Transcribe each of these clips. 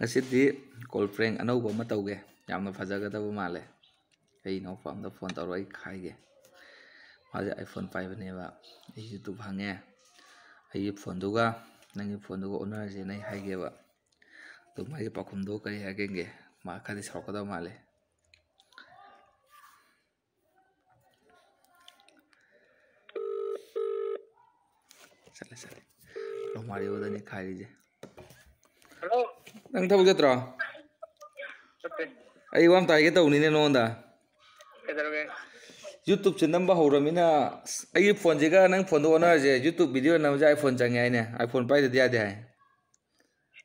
Ngasiꯗꯤ call ꯄ꯭ꯔꯦꯡ ꯑꯅꯧꯕ ꯑꯃ ꯇꯧꯒꯦ ꯌꯥꯝꯅ ꯐꯖꯒꯗꯕ ꯃꯥꯜꯂꯦ ꯑꯩ ꯏꯅꯥꯎꯄꯥ ꯑꯝꯗ ꯐꯣꯟ ꯇꯧꯔ ꯑꯩ ꯈꯥꯏꯒꯦ ꯃꯥꯁꯦ ꯑꯥꯏꯐꯣꯟ ꯄꯥꯏꯕꯅꯦꯕ ꯑꯩ ꯌꯨꯇꯨꯕ ꯍꯪꯉꯦ ꯑꯩꯒꯤ ꯐꯣꯟꯗꯨꯒ ꯅꯪꯒꯤ ꯐꯣꯟꯗꯨꯒ ꯑꯣꯟꯅꯔꯁꯦꯅ ꯑꯩ ꯍꯥꯏꯒꯦꯕ ꯑꯗꯨ ꯃꯥꯒꯤ ꯄꯥꯎꯈꯨꯝꯗꯣ ꯀꯔꯤ ꯍꯥꯏꯒꯦ ꯃꯥ ꯈꯔꯗꯤ ꯁꯥꯎꯔꯛꯀꯗꯕ ꯃꯥꯜꯂꯦ ꯆꯠꯂꯦ ꯔꯣꯃꯥꯔꯤꯑꯣꯗꯅꯤ ꯈꯥꯏꯔꯤꯁꯦ ꯍꯜꯂꯣ ꯅꯪ ꯊꯕꯛ ꯆꯠꯇ꯭ꯔꯣ ꯆꯠꯇꯦ ꯑꯩ ꯋꯥ ꯑꯃꯇ ꯍꯥꯏꯒꯦ ꯇꯧꯕꯅꯤꯅꯦ ꯅꯉꯣꯟꯗ ꯀꯩꯗꯧꯔꯒꯦ ꯌꯨꯇꯨꯕꯁꯦ ꯅꯝꯕ ꯍꯧꯔꯃꯤꯅ ꯑꯩꯒꯤ ꯐꯣꯟꯁꯤꯒ ꯅꯪ ꯐꯣꯟꯗꯣ ꯑꯣꯟꯅꯔꯁꯦ ꯌꯨꯇꯨꯕ ꯚꯤꯗꯤꯑꯣ ꯅꯝꯕꯁꯦ ꯑꯥꯏꯐꯣꯟ ꯆꯪꯉꯦ ꯍꯥꯏꯅꯦ ꯑꯥꯏꯐꯣꯟ ꯄꯥꯏꯗꯗꯤ ꯌꯥꯗꯦ ꯍꯥꯏ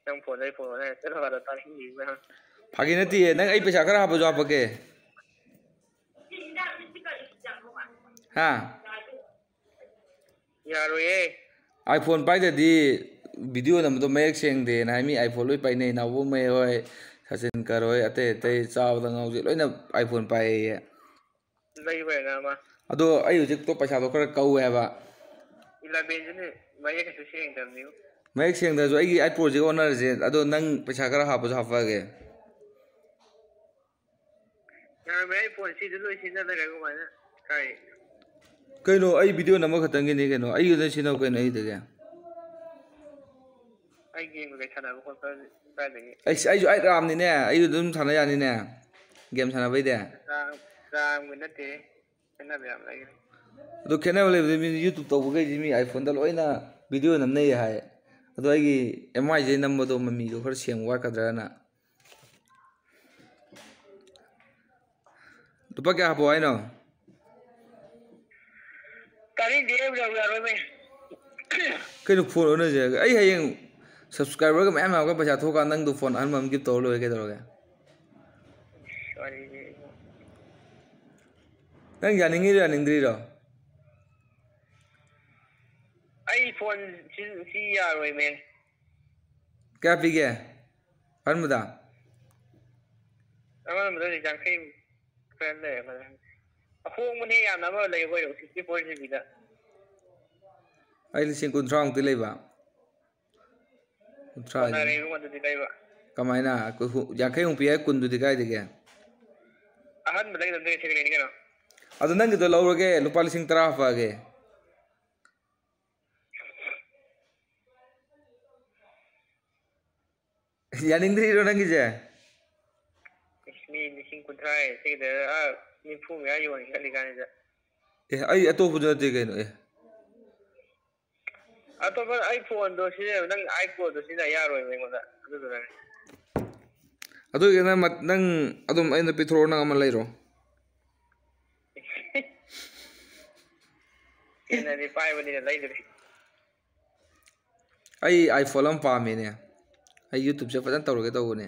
ꯅꯪ ꯐꯣꯟꯗꯩ ꯐꯣꯟ ꯑꯣꯟꯅꯔꯦ ꯆꯠꯂꯣ ꯑꯥꯗ ꯇꯥꯅꯤꯡꯗꯦ ꯐꯥꯒꯤ ꯅꯠꯇꯤꯌꯦ ꯅꯪ ꯑꯩ ꯄꯩꯁꯥ ꯈꯔ ꯍꯥꯞꯄꯁꯨ ꯍꯥꯞꯄꯛꯀꯦ ꯍꯥ ꯌꯥꯔꯣꯏꯌꯦ ꯑꯥꯏꯐꯣꯟ ꯄꯥꯏꯗꯗꯤ ꯚꯤꯗꯤꯑꯣ ꯅꯝꯕꯗꯣ ꯃꯌꯦꯛ ꯁꯦꯡꯗꯦꯅ ꯍꯥꯏ ꯃꯤ ꯑꯥꯏꯐꯣꯟ ꯂꯣꯏ ꯄꯥꯏꯅꯩ ꯅꯥꯎꯕꯣꯛꯃꯩ ꯍꯣꯏ ꯁꯆꯤꯟꯀꯔ ꯍꯣꯏ ꯑꯇꯩ ꯑꯇꯩ ꯆꯥꯕꯗ ꯉꯥꯎꯖꯩ ꯂꯣꯏꯅ ꯑꯥꯏꯐꯣꯟ ꯄꯥꯏꯌꯦ ꯂꯩꯕ ꯌꯥꯏꯅ ꯑꯃ ꯑꯗꯣ ꯑꯩ ꯍꯧꯖꯤꯛꯇꯣ ꯄꯩꯁꯥꯗꯣ ꯈꯔ ꯀꯧꯋꯦꯕ 11 ꯃꯌꯦꯛ ꯀꯩꯁꯨ ꯁꯦꯡꯗꯕꯅꯤꯕꯨ ꯃꯌꯦꯛ ꯁꯦꯡꯗ꯭ꯔꯁꯨ ꯑꯩꯒꯤ ꯑꯥꯏ ꯄ꯭ꯔꯣꯁꯤꯒ ꯑꯣꯟꯅꯔꯁꯦ ꯑꯗꯣ ꯅꯪ ꯄꯩꯁꯥ ꯈꯔ ꯍꯥꯞꯄꯁꯨ ꯍꯥꯞꯄꯛꯑꯒꯦ ꯌꯥꯔꯣꯏ ꯑꯩ ꯐꯣꯟ ꯁꯤꯗ ꯂꯣꯏ ꯁꯤꯖꯤꯟꯅ ꯂꯩꯔꯒ ꯀꯃꯥꯏꯅ ꯀꯥꯏ ꯀꯩꯅꯣ ꯑꯩ ꯚꯤꯗꯤꯑꯣ ꯅꯝꯕ ꯈꯛꯇꯪꯒꯤꯅꯤ ꯀꯩꯅꯣ ꯑꯩꯒꯤꯗ ꯁꯤꯖꯤꯟꯅꯧ ꯀꯩꯅꯣ ꯑꯩꯗꯒꯤ ꯑꯩ ꯒꯦꯝ ꯀꯩ ꯁꯥꯟꯅꯕ ꯈꯣꯠꯄ ꯀꯥꯏꯗꯒꯤ ꯑꯩꯁꯨ ꯑꯩ ꯔꯥꯝꯅꯤꯅꯦ ꯑꯩꯁꯨ ꯑꯗꯨꯝ ꯁꯥꯟꯅ ꯌꯥꯅꯤꯅꯦ ꯒꯦꯝ ꯁꯥꯟꯅꯕꯩꯗꯤ ꯔꯥꯝꯒꯤ ꯅꯠꯇꯦ ꯈꯦꯠꯅꯕ ꯌꯥꯝ ꯂꯩꯒꯅꯤ ꯑꯗꯨ ꯈꯦꯠꯅꯕ ꯂꯩꯕꯗ ꯃꯤ ꯌꯨꯇꯨꯕ ꯇꯧꯕꯈꯩꯁꯤ ꯃꯤ ꯑꯥꯏꯐꯣꯟꯗ ꯂꯣꯏꯅ ꯚꯤꯗꯤꯑꯣ ꯅꯝꯅꯩ ꯍꯥꯏ ꯑꯗꯣ ꯑꯩꯒꯤ ꯑꯦꯝ ꯑꯥꯏꯁꯦ ꯅꯝꯕꯗꯣ ꯃꯃꯤꯗꯣ ꯈꯔ ꯁꯦꯡꯕ ꯋꯥꯠꯀꯗ꯭ꯔꯅ ꯂꯨꯄꯥ ꯀꯌꯥ ꯍꯥꯞꯄꯛꯑꯣ ꯍꯥꯏꯅꯣ ꯇꯥꯅꯤꯡꯗꯦ ꯌꯥꯔꯣꯏꯃꯦ ꯀꯩꯅꯣ ꯐꯣꯟ ꯑꯣꯟꯅꯁꯦ ꯑꯩ ꯍꯌꯦꯡ ꯁꯕꯁꯀ꯭ꯔꯥꯏꯕꯔꯒ ꯃꯌꯥꯝ ꯌꯥꯝꯃꯒ ꯄꯩꯁꯥ ꯊꯣꯛꯑꯀꯥꯟꯗ ꯅꯪꯗꯣ ꯐꯣꯟ ꯑꯍꯟꯕ ꯑꯃ ꯒꯤꯐ ꯇꯧꯔ ꯂꯣꯏꯔꯦ ꯀꯩꯗꯧꯔꯒꯦ ꯋꯥꯔꯤꯗꯤ ꯅꯪ ꯌꯥꯅꯤꯡꯉꯤꯔꯣ ꯌꯥꯅꯤꯡꯗ꯭ꯔꯤꯔꯣ ꯑꯩ ꯐꯣꯟ ꯁꯤ ꯌꯥꯔꯣꯏꯃꯦ ꯀꯌꯥ ꯄꯤꯒꯦ ꯑꯍꯟꯕꯗ ꯑꯃꯟꯕꯗ 50 ꯈꯔ ꯂꯩꯔꯝꯒꯗ꯭ꯔ ꯑꯍꯣꯡꯕꯅꯦ ꯌꯥꯝꯅ ꯑꯃ ꯂꯩ ꯑꯩꯈꯣꯏ 64 GB ꯑꯩ ꯂꯤꯁꯤꯡ 30 ꯃꯨꯛꯇꯤ ꯂꯩꯕ 30 ꯍꯥꯏꯁꯦ ꯀꯣꯟꯅꯔꯦ ꯑꯗꯨꯗꯤ ꯂꯩꯕ ꯀꯃꯥꯏꯅ 50 ꯃꯨꯛ ꯄꯤ ꯍꯥꯏ 10ꯗꯨꯗꯤ ꯀꯥꯏꯗꯒꯤ ꯑꯍꯟꯕ ꯂꯩꯒꯗꯕꯅꯦ ꯁꯦꯀꯦꯟ ꯍꯦꯟꯅꯤ ꯀꯩꯅꯣ ꯑꯗꯣ ꯅꯪꯒꯤꯗꯣ ꯂꯧꯔꯒꯦ ꯂꯨꯄꯥ 10,000 ꯍꯥꯞꯄꯛꯑꯒꯦ ꯌꯥꯅꯤꯡꯗ꯭ꯔꯤꯔꯣ ꯅꯪꯒꯤꯁꯦ ꯃꯤ 30,000 ꯁꯤꯗ 90 ꯃꯌꯥ ꯌꯣꯟ ꯆꯠꯂꯤꯀꯥꯟꯁꯤꯗ ꯑꯩ ꯑꯇꯣꯞꯄꯁꯨ ꯅꯠꯇꯦ ꯀꯩꯅꯣ ꯑꯇꯣꯞꯄ ꯑꯩ ꯐꯣꯟꯗꯣ ꯁꯤꯖꯤꯟꯅꯕ ꯅꯪ ꯑꯥꯏ ꯄꯣꯗꯣ ꯁꯤꯖꯤꯟꯅ ꯌꯥꯔꯣꯏꯕ ꯑꯩꯉꯣꯟꯗ ꯑꯗꯨꯗꯨꯅꯅꯦ ꯑꯗꯨ ꯑꯣꯏꯒꯅ ꯅꯪ ꯑꯗꯨꯝ ꯑꯩꯅ ꯄꯤꯊꯣꯔꯛꯑꯣ ꯅꯪ ꯑꯃ ꯂꯩꯔꯣ ꯍꯦꯟꯅꯗꯤ ꯄꯥꯏꯕꯅꯤꯅ ꯂꯩꯗ꯭ꯔꯦ ꯑꯩ ꯑꯥꯏꯐꯣꯟ ꯑꯃ ꯄꯥꯝꯃꯦꯅꯦ ꯑꯩ ꯌꯨꯇꯨꯕꯁꯦ ꯐꯖꯅ ꯇꯧꯔꯒꯦ ꯇꯧꯕꯅꯦ